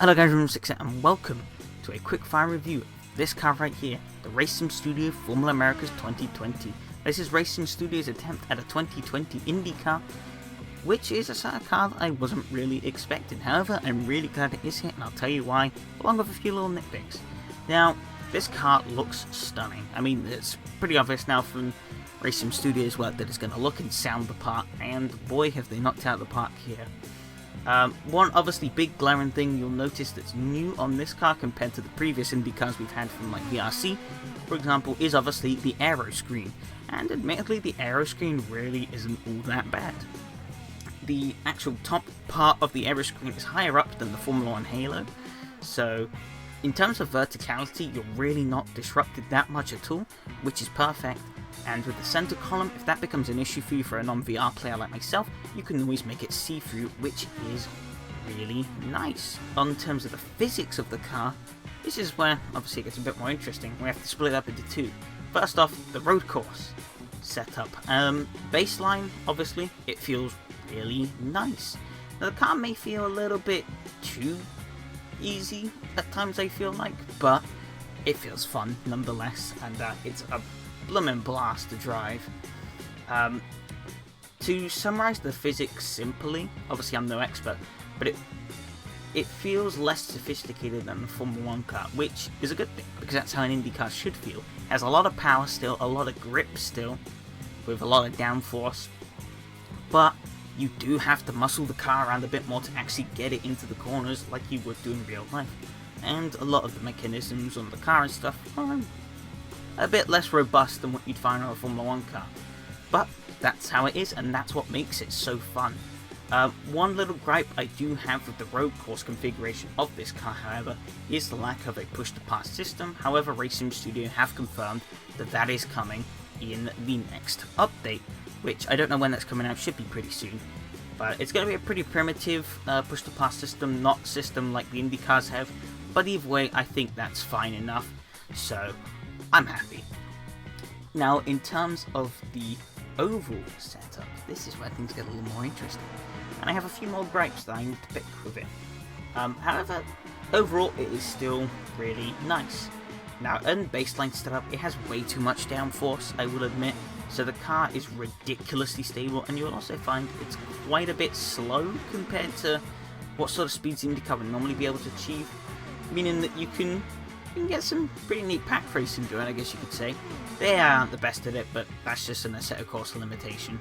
Hello guys, Room 6 and welcome to a quickfire review of this car right here, the Racing Studio Formula Americas 2020. This is Racing Studio's attempt at a 2020 Indy car, which is a sort of car that I wasn't really expecting. However, I'm really glad it is here, and I'll tell you why, along with a few little nitpicks. Now, this car looks stunning. I mean, it's pretty obvious now from Racing Studio's work that it's going to look and sound the part, and boy have they knocked out the park here. One obviously big glaring thing you'll notice that's new on this car compared to the previous Indy cars we've had from like VRC, for example, is obviously the aero screen. And admittedly, the aero screen really isn't all that bad. The actual top part of the aero screen is higher up than the Formula 1 Halo, so in terms of verticality, you're really not disrupted that much at all, which is perfect. And with the center column, if that becomes an issue for you for a non-VR player like myself, you can always make it see-through, which is really nice. On terms of the physics of the car, this is where obviously it gets a bit more interesting. We have to split it up into two. First off, the road course setup. Baseline, obviously, it feels really nice. Now the car may feel a little bit too easy at times, I feel like, but it feels fun nonetheless, and it's a bloomin' blast to drive. To summarize the physics simply, obviously I'm no expert, but it feels less sophisticated than the Formula 1 car, which is a good thing, because that's how an Indy car should feel. It has a lot of power still, a lot of grip still, with a lot of downforce, but you do have to muscle the car around a bit more to actually get it into the corners like you would do in real life. And a lot of the mechanisms on the car and stuff are a bit less robust than what you'd find on a Formula 1 car. But that's how it is, and that's what makes it so fun. One little gripe I do have with the road course configuration of this car, however, is the lack of a push-to-pass system. However, Racing Studio have confirmed that that is coming in the next update, which I don't know when that's coming out, should be pretty soon. But it's going to be a pretty primitive push-to-pass system, not system like the Indy cars have. But either way, I think that's fine enough, so I'm happy. Now, in terms of the oval setup, this is where things get a little more interesting. And I have a few more gripes that I need to pick with it. However, overall, it is still really nice. Now, in baseline setup, it has way too much downforce, I will admit, so the car is ridiculously stable, and you'll also find it's quite a bit slow compared to what sort of speeds the Indy car would normally be able to achieve, meaning that you can get some pretty neat pack racing going, I guess you could say. They aren't the best at it, but that's just an Assetto Corsa limitation,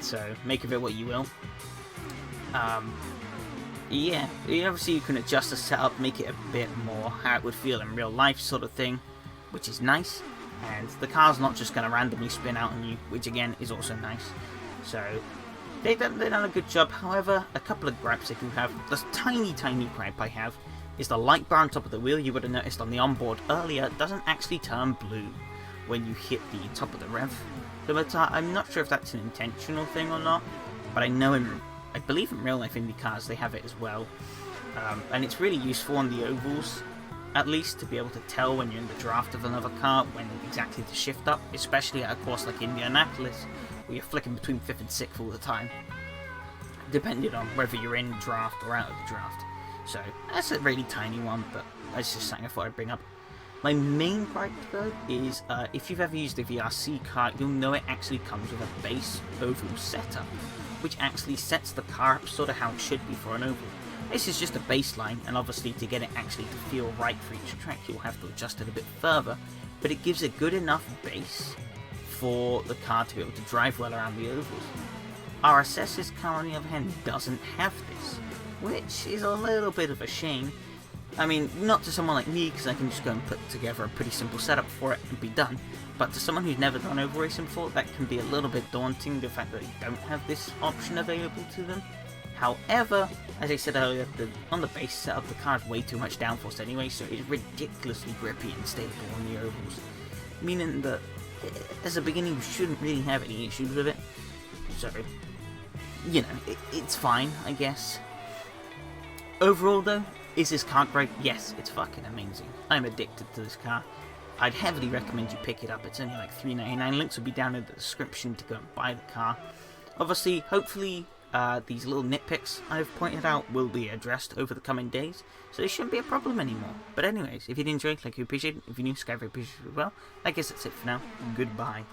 so make of it what you will. Yeah, obviously you can adjust the setup, make it a bit more how it would feel in real life sort of thing, which is nice, and the car's not just going to randomly spin out on you, which again is also nice. So they've done a good job. However, a couple of gripes I do have. The tiny gripe I have is the light bar on top of the wheel, you would have noticed on the onboard earlier, doesn't actually turn blue when you hit the top of the rev limiter. I'm not sure if that's an intentional thing or not, but I believe in real life Indy cars they have it as well, and it's really useful on the ovals, at least, to be able to tell when you're in the draft of another car when exactly to shift up, especially at a course like Indianapolis, where you're flicking between 5th and 6th all the time, depending on whether you're in draft or out of the draft. So that's a really tiny one, but that's just something I thought I'd bring up. My main gripe though is if you've ever used a VRC car, you'll know it actually comes with a base oval setup, which actually sets the car up sort of how it should be for an oval. This is just a baseline, and obviously to get it actually to feel right for each track you'll have to adjust it a bit further, but it gives a good enough base for the car to be able to drive well around the ovals. RSS's car, on the other hand, doesn't have this, which is a little bit of a shame. I mean, not to someone like me, because I can just go and put together a pretty simple setup for it and be done, but to someone who's never done oval racing before, that can be a little bit daunting, the fact that they don't have this option available to them. However, as I said earlier, on the base setup, the car has way too much downforce anyway, so it's ridiculously grippy and stable on the ovals, meaning that as a beginner you shouldn't really have any issues with it. So, you know, it's fine, I guess. Overall though, is this car great? Yes, it's fucking amazing. I'm addicted to this car. I'd heavily recommend you pick it up. It's only like $3.99. Links will be down in the description to go and buy the car. Obviously, hopefully, these little nitpicks I've pointed out will be addressed over the coming days, so it shouldn't be a problem anymore. But anyways, if you did enjoy, like, you appreciate it. If you're new, subscribe, I appreciate it as well. I guess that's it for now. Goodbye.